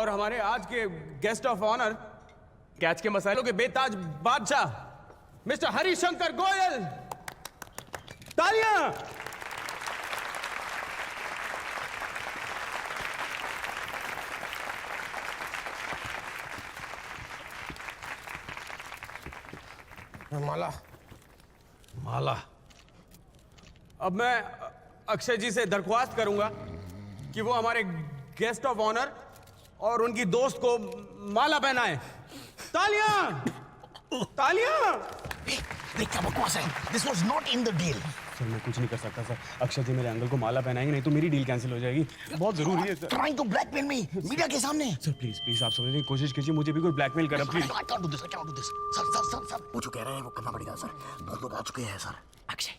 और हमारे आज के गेस्ट ऑफ ऑनर, कैच के मसालों के बेताज बादशाह मिस्टर हरिशंकर गोयल। तालियां। माला माला। अब मैं अक्षय जी से दरख्वास्त करूंगा कि वो हमारे गेस्ट ऑफ ऑनर और उनकी दोस्त को माला पहनाएं। तालियां तालियां। क्या बकवास है? This was not in the deal. Sir मैं कुछ नहीं कर सकता सर। अक्षय जी मेरे अंकल को माला पहनाएंगे, नहीं तो मेरी डील कैंसिल हो जाएगी। बहुत जरूरी है sir. Trying to blackmail me media के सामने। सर प्लीज प्लीज आप समझने की कोशिश कीजिए, मुझे भी कोई ब्लैकमेल करा please. I can't do this. I can't do this. Sir वो जो कह रहे हैं वो करना पड़ेगा सर। बहुत लोग आ चुके हैं सर। अक्षय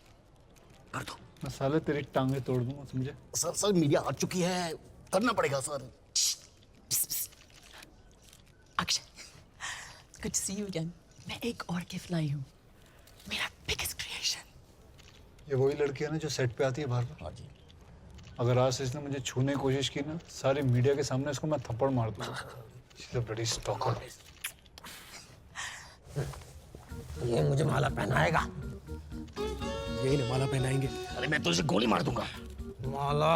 कर दो। मैं साले तेरी टांगे तोड़ दूंगा, समझे? सर मीडिया आ चुकी है, करना पड़ेगा sir. Akshay, good to see you again. मैं एक और गिफ्ट लाई हूँ, मेरा बिगेस्ट क्रिएशन। ये वही लड़की है ना जो सेट पे आती है बार बार? हाँ जी। अगर आज से इसने मुझे छूने की कोशिश की ना, सारे मीडिया के सामने इसको मैं थप्पड़ मार दूंगा। She's a bloody stalker. ये मुझे माला पहनाएगा। यही ना माला पहनाएंगे। अरे मैं तो इसे गोली मार दूंगा। माला।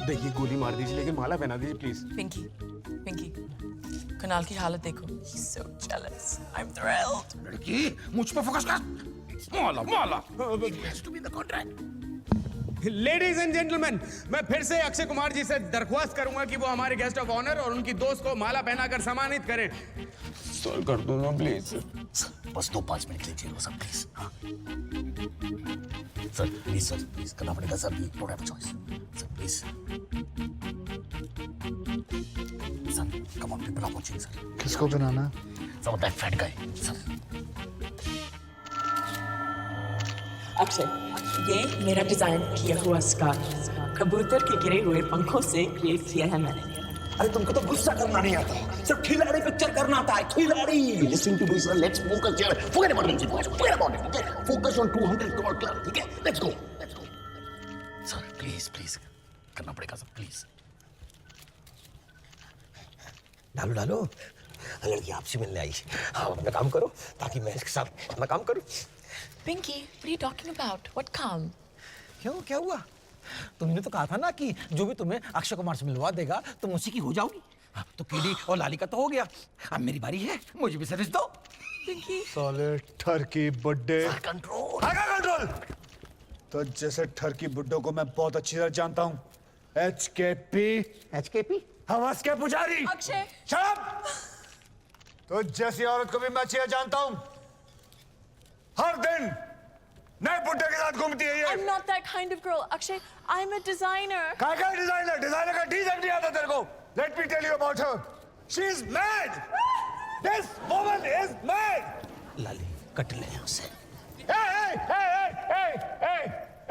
देखिए गोली मार दीजिए लेकिन माला पहना दीजिए प्लीज। पिंकी, पिंकी, कुणाल की हालत देखो। He's so jealous. I'm thrilled. लड़की मुझ पर फोकस कर। माला माला। It has to be in the contract. Ladies and gentleman, मैं फिर से अक्षय कुमार जी से दरख्वास्त करूंगा कि वो हमारे गेस्ट ऑफ ऑनर और उनकी दोस्त को माला पहनाकर सम्मानित करें। सर कर दो ना प्लीज। सर बस 2-5 मिनट लीजिए सर प्लीज। हाँ सर प्लीज करना पड़ेगा sir. We don't have choice sir please. Sir come on people are watching sir. किसको बनाना? Sir that fat guy sir. Akshay, ये मेरा डिजाइन किया हुआ स्कार्फ कबूतर के गिरे हुए पंखों से क्रिएट किया है मैंने। अरे तुमको तो गुस्सा करना नहीं आता, सिर्फ खिलाड़ी पिक्चर करना आता है। खिलाड़ी listening to me sir, let's focus here. Forget about it, forget about it, okay? Focus on 200 crore club, ठीक है? Let's go sir. प्लीज करना पड़ेगा सर प्लीज। डालो लड़की आपसे मिलने आई। हाँ अपना काम करो ताकि मैं इसके साथ अपना काम करूं। Pinky, what are you talking about? What calm? क्यों क्या हुआ? तुमने तो कहा था ना कि जो भी तुम्हें अक्षय कुमार से मिलवा देगा तुम उसी की हो जाओगी। हाँ, तो कीडी और लाली का तो हो गया, अब मेरी बारी है, मुझे भी सर्विस दो। Pinky. साले ठरकी बुड्ढे। कंट्रोल। कंट्रोल। तो जैसे ठरकी बुड्ढों को मैं बहुत अच्छी तरह जानता हूँ। HKP? हवस के पुजारी। अक्षय। शराब। तो जैसी औरत को भी मैं अच्छी तरह जानता हूँ। हर दिन नए बुड्ढे के साथ घूमती है ये। I'm not that kind of girl, Akshay. I'm a designer. क्या डिजाइनर का डीजेंट नहीं आता तेरे को? Let me tell you about her. She is mad. This woman is mad. Lali cut ले यहाँ से।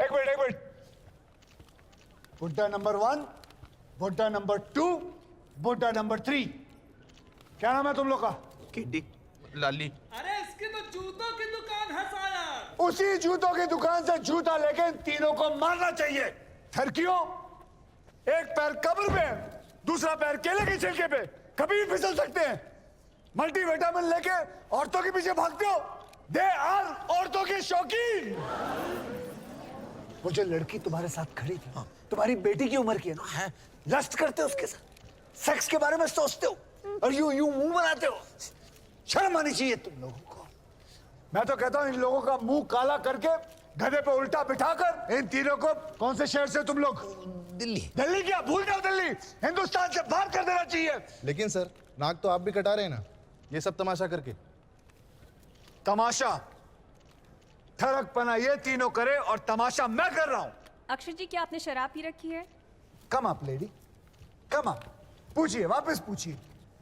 एक मिनट। बुड्ढा नंबर 1, बुड्ढा नंबर 2, बुड्ढा नंबर 3। क्या नाम है तुम लोग का? किड्डी, लाली। अरे इसकी तो जूतों की दुकान है साया। उसी जूतों की दुकान से जूता लेके इन तीनों को मारना चाहिए। ठरकियों, एक पैर कब्र पे, दूसरा पैर केले के छिलके पे, कभी भी फिसल सकते हैं। मल्टीविटामिन लेके औरतों के पीछे भागते हो। दे आर औरतों के शौकीन। वो जो लड़की तुम्हारे साथ खड़ी थी, तुम्हारी बेटी की उम्र की है ना, लस्ट करते हो उसके साथ, सेक्स के बारे में सोचते हो और यू मुंह बनाते हो। शर्म आनी चाहिए तुम लोगों को। मैं तो कहता हूं इन लोगों का मुंह काला करके गधे पे उल्टा बिठाकर इन तीनों को, कौन से शहर से तुम लोग? दिल्ली क्या भूल जाओ, दिल्ली हिंदुस्तान से बाहर कर देना चाहिए। लेकिन सर नाक तो आप भी कटा रहे हैं ना, ये सब तमाशा करके। तमाशा ठरकपना ये तीनों करे और तमाशा मैं कर रहा हूं। अक्षय जी, क्या आपने शराब पी रखी है? Come up lady, come up. पूछिए, वापस पूछिए।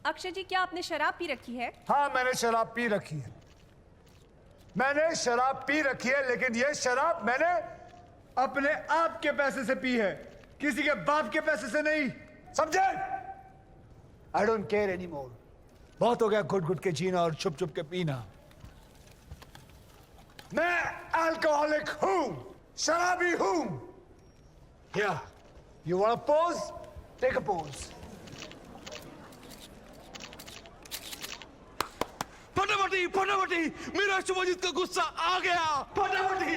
अक्षय जी, क्या आपने शराब पी रखी है? हाँ मैंने शराब पी रखी है। मैंने शराब पी रखी है, लेकिन ये शराब मैंने अपने आप के पैसे से पी है, किसी के बाप के पैसे से नहीं, समझे? I don't care any more. बहुत हो गया घुट घुट के जीना और छुप छुप के पीना। मैं अल्कोहलिक हूं, शराबी हूं। या you want pose? Take a pose. फटाफटी मेरा शुभजीत का गुस्सा आ गया, फटाफटी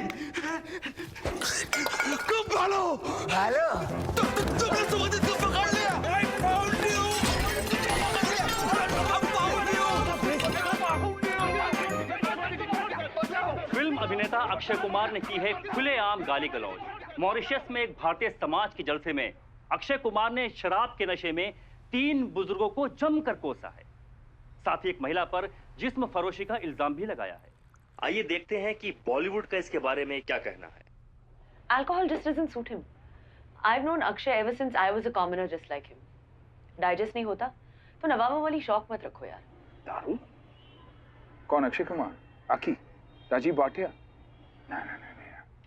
तुम भालो तुमने शुभजीत को पकड़ लिया। I found you. फिल्म अभिनेता अक्षय कुमार ने की है खुलेआम गाली गलौज। मॉरिशस में एक भारतीय समाज के जलसे में अक्षय कुमार ने शराब के नशे में 3 बुजुर्गों को जमकर कोसा है। साथ ही एक महिला पर जिस्म फरोशी का इल्जाम भी लगाया है। आइए देखते हैं कि बॉलीवुड का इसके बारे में क्या कहना है। Alcohol just doesn't suit him. I've known Akshay ever since I was a commoner just like him. Digest नहीं होता तो नवाबों वाली शौक मत रखो यार। दारू? कौन? अक्षय कुमार, आकी, राजीव भाटिया? नहीं।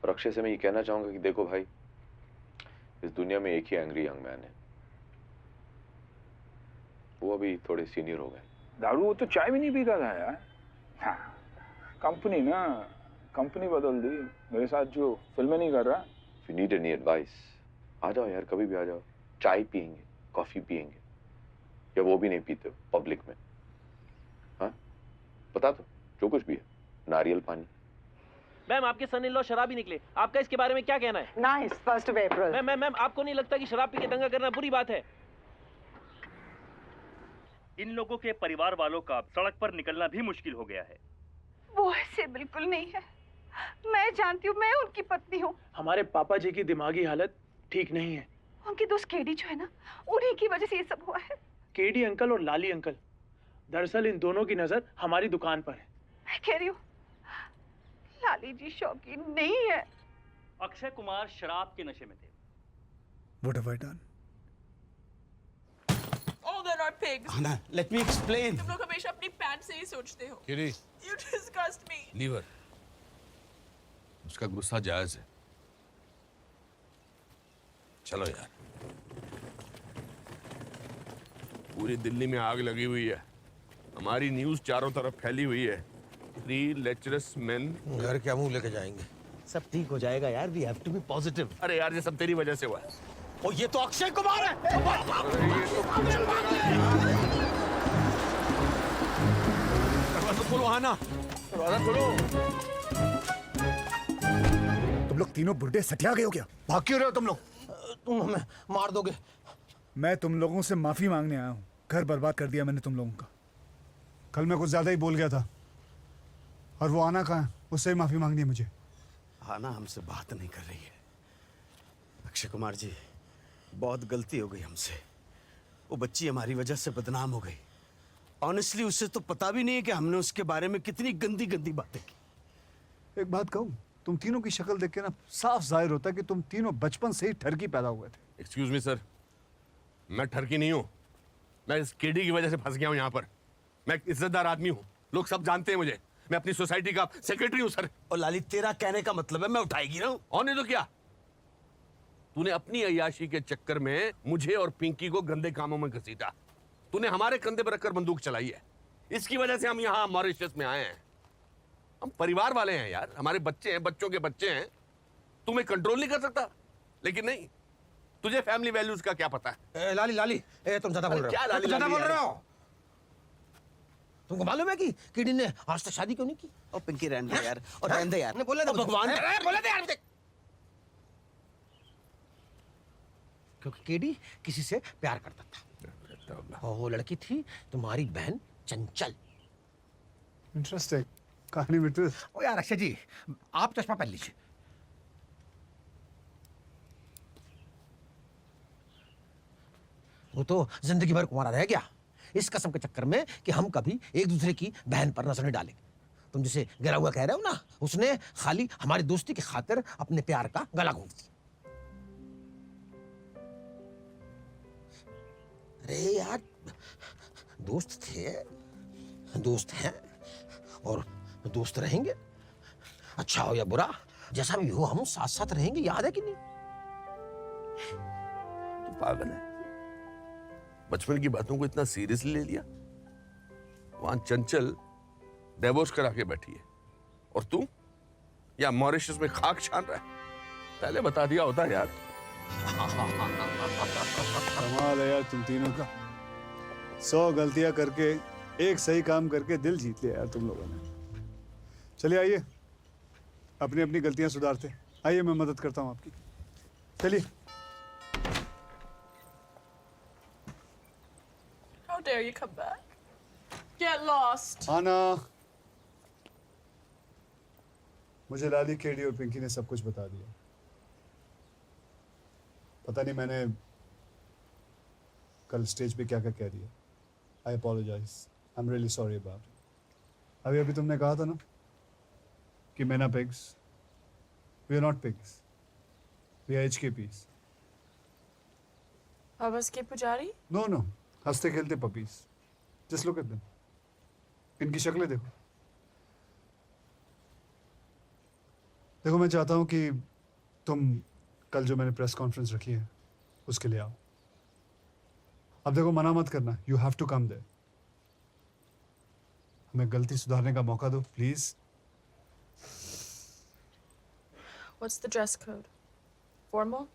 और अक्षय से मैं ये कहना चाहूंगा कि देखो भाई, इस दुनिया में एक ही एंग्री यंग मैन है, वो अभी थोड़े सीनियर हो गए। दारू? वो तो चाय भी नहीं पीता था यार। हाँ, कंपनी बदल दी। मेरे साथ जो फिल्में नहीं कर रहा। If you need any advice, आ जाओ यार, कभी भी आ जाओ। चाय पियेंगे, कॉफी पियेंगे, या वो भी नहीं पीते हो पब्लिक में? हाँ, बता दो जो कुछ भी है, नारियल पानी। मैम, आपके सन इन लॉ शराबी निकले, आपका इसके बारे में क्या कहना है? Nice, 1st of April. Ma'am, आपको नहीं लगता कि शराब पी के दंगा करना बुरी बात है? इन लोगों के परिवार वालों का सड़क पर निकलना भी मुश्किल हो गया है। वो ऐसे बिल्कुल नहीं है। मैं जानती हूँ, मैं उनकी पत्नी हूँ। हमारे पापा जी की दिमागी हालत ठीक नहीं है। उनकी दोस्त केडी जो है ना, उन्हीं की वजह से ये सब हुआ है। केडी अंकल और लाली अंकल, दरअसल इन दोनों की नजर हमारी दुकान पर है। मैं कह रही हूँ, लाली जी शौकीन नहीं है। अक्षय कुमार शराब के नशे में थे। What have I done? Oh, they're not pigs. Anna, let me explain. तुम लोग हमेशा अपनी पैंट से ही सोचते हो। किरी, You disgust me. लीवर, उसका गुस्सा जायज है। चलो यार, पूरी दिल्ली में आग लगी हुई है, हमारी न्यूज चारों तरफ फैली हुई है। 3 लेचरस मेन। घर क्या मुंह लेके जाएंगे? सब ठीक हो जाएगा यार, we have to be positive. अरे यार, ये सब तेरी वजह से हुआ है। और ये तो अक्षय कुमार है। दरवाजा खोलो, आना, दरवाजा खोलो। तुम लोग तीनों बुढ़े सटिया गए हो क्या? भाग क्यों रहे हो तुम लोग? तुम हमें मार दोगे। मैं तुम लोगों से माफी मांगने आया हूँ। घर बर्बाद कर दिया मैंने तुम लोगों का। कल मैं कुछ ज्यादा ही बोल गया था, और वो आना कहाँ है? उससे ही माफी मांगनी है मुझे। आना हमसे बात नहीं कर रही है। अक्षय कुमार जी, बहुत गलती हो गई हमसे। वो बच्ची हमारी वजह से बदनाम हो गई। ऑनेस्टली उसे तो पता भी नहीं है कि हमने उसके बारे में कितनी गंदी गंदी बातें की। एक बात कहूँ, तुम तीनों की शक्ल देख के ना साफ जाहिर होता है कि तुम तीनों बचपन से ही ठरकी पैदा हुए थे। एक्सक्यूज मी सर, मैं ठरकी नहीं हूँ। मैं इस केडी की वजह से फंस गया हूँ यहाँ पर। मैं एक इज्जतदार आदमी हूँ, लोग सब जानते हैं मुझे। मैं अपनी सोसाइटी का सेक्रेटरी हूँ सर। और लाली, तेरा कहने का मतलब है मैं उठाएगी ना? और नहीं तो क्या? तूने अपनी अय्याशी के चक्कर में मुझे और पिंकी को गंदे कामों में घसीटा। तूने हमारे कंधे पर रखकर बंदूक चलाई है। इसकी वजह से हम यहाँ मॉरिशस में आए हैं। हम परिवार वाले हैं यार, हमारे बच्चे हैं, बच्चों के बच्चे हैं। तुम्हें कंट्रोल नहीं कर सकता, लेकिन नहीं, तुझे फैमिली वैल्यूज का क्या पता है? लाली, तुम ज्यादा बोल रहे हो। क्या लाली? ज्यादा बोल रहे हो। तुमको मालूम है कि कीडी ने आज तक शादी क्यों नहीं की? और पिंकी रहने दे यार, और रहने दे यार। बोले ओ भगवान, बोले दे यार। क्योंकि केडी किसी से प्यार करता था, और वो लड़की थी तुम्हारी बहन चंचल। इंटरेस्टिंग कहानी बेटे। ओ यार अक्षय जी, आप चश्मा पहन लीजिए। वो तो जिंदगी भर कुंवारा रह गया, इस कसम के चक्कर में कि हम कभी एक दूसरे की बहन पर नजर नहीं डालेंगे। तुम जिसे गिरा हुआ कह रहे हो ना, उसने खाली हमारी दोस्ती की खातिर अपने प्यार का गला घोंट दिया। अरे यार, दोस्त थे, दोस्त हैं, और दोस्त रहेंगे। अच्छा हो या बुरा, जैसा भी हो, हम साथ साथ रहेंगे। याद है कि नहीं? तू पागल है, बचपन की बातों को इतना सीरियसली ले लिया। वहां चंचल डिवोर्स करा के बैठी है, और तू या मॉरिशस में खाक छान रहा है। पहले बता दिया होता यार। कमाल है यार तुम तीनों का। 100 गलतियां करके एक सही काम करके दिल जीत लिया यार तुम लोगों ने। चलिए आइए, अपनी अपनी गलतियां सुधारते हैं। आइए, मैं मदद करता हूं आपकी। चलिए। How dare you come back? Get lost. आना। मुझे लाली, केडी और पिंकी ने सब कुछ बता दिया। पता नहीं मैंने कल स्टेज पे क्या क्या कह दिया। I apologize, I am really sorry about it. अभी तुमने कहा था ना कि मैना pigs, we are not pigs, we are HKPs। Babas के पुजारी? नो नो, हंसते खेलते puppies. Just look at them, इनकी शक्लें देखो। देखो, मैं चाहता हूं कि तुम कल जो मैंने प्रेस कॉन्फ्रेंस रखी है उसके लिए आओ। अब देखो, मना मत करना, you have to come there. हमें गलती सुधारने का मौका दो please. What's the dress code? Formal?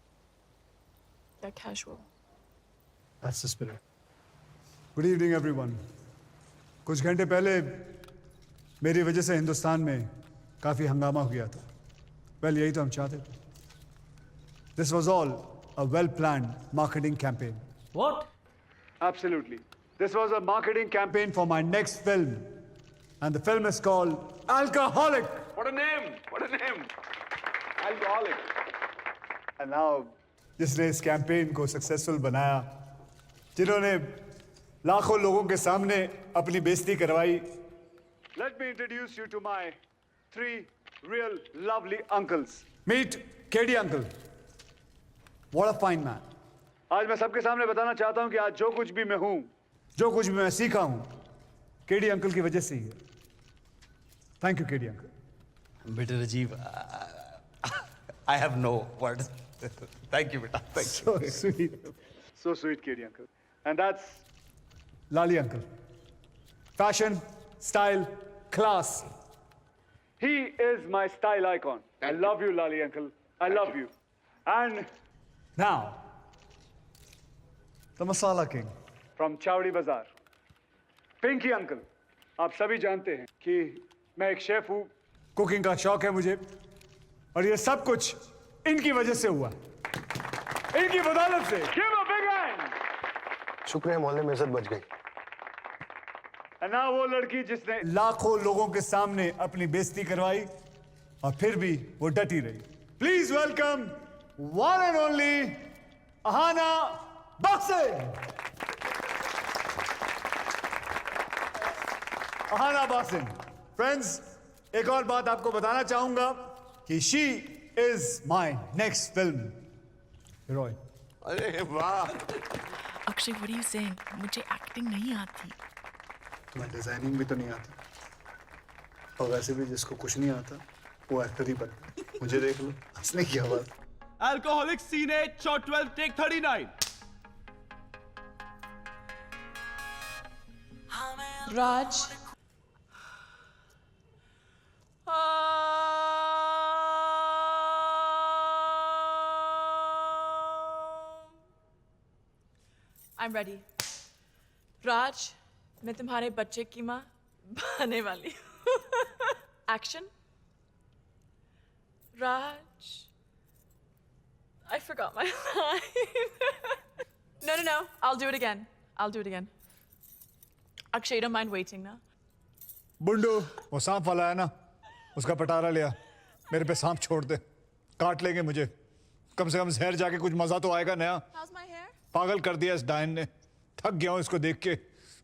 Yeah, casual. That's the spirit. Good evening everyone. कुछ घंटे पहले मेरी वजह से हिंदुस्तान में काफी हंगामा हो गया था। वेल, यही तो हम चाहते थे। This was all a well-planned marketing campaign. What? Absolutely. This was a marketing campaign for my next film. And the film is called Alcoholic. What a name! What a name! Alcoholic. And now, जिसने इस campaign को successful बनाया, जिन्होंने लाखों लोगों के सामने अपनी बेइज्जती करवाई, let me introduce you to my 3 real lovely uncles. Meet KD uncle. What a fine man. आज मैं सबके सामने बताना चाहता हूं कि आज जो कुछ भी मैं हूं, जो कुछ भी मैं सीखा हूं, केडी अंकल की वजह से ही है। Thank you KD uncle. बेटे Rajiv, I have no words. Thank you बेटा, thank you. So sweet, KD uncle. And that's Lali uncle. Fashion, style, class. He is my style icon. I love you, Lali uncle. I love you. And now, the Masala King from Chowdi Bazaar. Pinky uncle. आप सभी जानते हैं कि मैं एक chef हूँ, cooking का शौक है मुझे, और ये सब कुछ इनकी वजह से हुआ, इनकी बदौलत से। Give a big hand. शुक्र है मोहल्ले में इज्जत बच गई। ना वो लड़की जिसने लाखों लोगों के सामने अपनी बेइज्जती करवाई और फिर भी वो डटी रही। Please welcome one and only Ahana basin. Ahana basin. Friends, एक और बात आपको बताना चाहूंगा कि she is my next film heroine. अरे वाह! Akshay, what are you saying? मुझे एक्टिंग नहीं आती। तुम्हें डिजाइनिंग भी तो नहीं आती, और वैसे भी जिसको कुछ नहीं आता वो एक्टर ही बने। मुझे देख लो, हंसने की आवाज। Alcoholic scene 8, shot 12, take 39. Raj. I'm ready. राज, मैं तुम्हारे बच्चे की माँ बनने वाली हूँ। Action. Raj. I forgot my line. No. I'll do it again. Akshay, you don't mind waiting now? Bundu, वो सांप वाला है ना, उसका पटारा लिया, मेरे पे सांप छोड़ दे, काट लेंगे मुझे। कम से कम शहर जाके कुछ मजा तो आएगा नया। How's my hair? पागल कर दिया इस डायन ने। थक गया हूँ इसको देख के।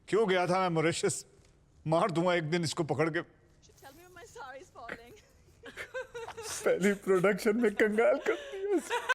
क्यों गया था मैं मॉरिशस? मार दूंगा एक दिन इसको पकड़ के। Tell me when my sari's falling. पहली प्रोडक्शन में कंगाल करती है।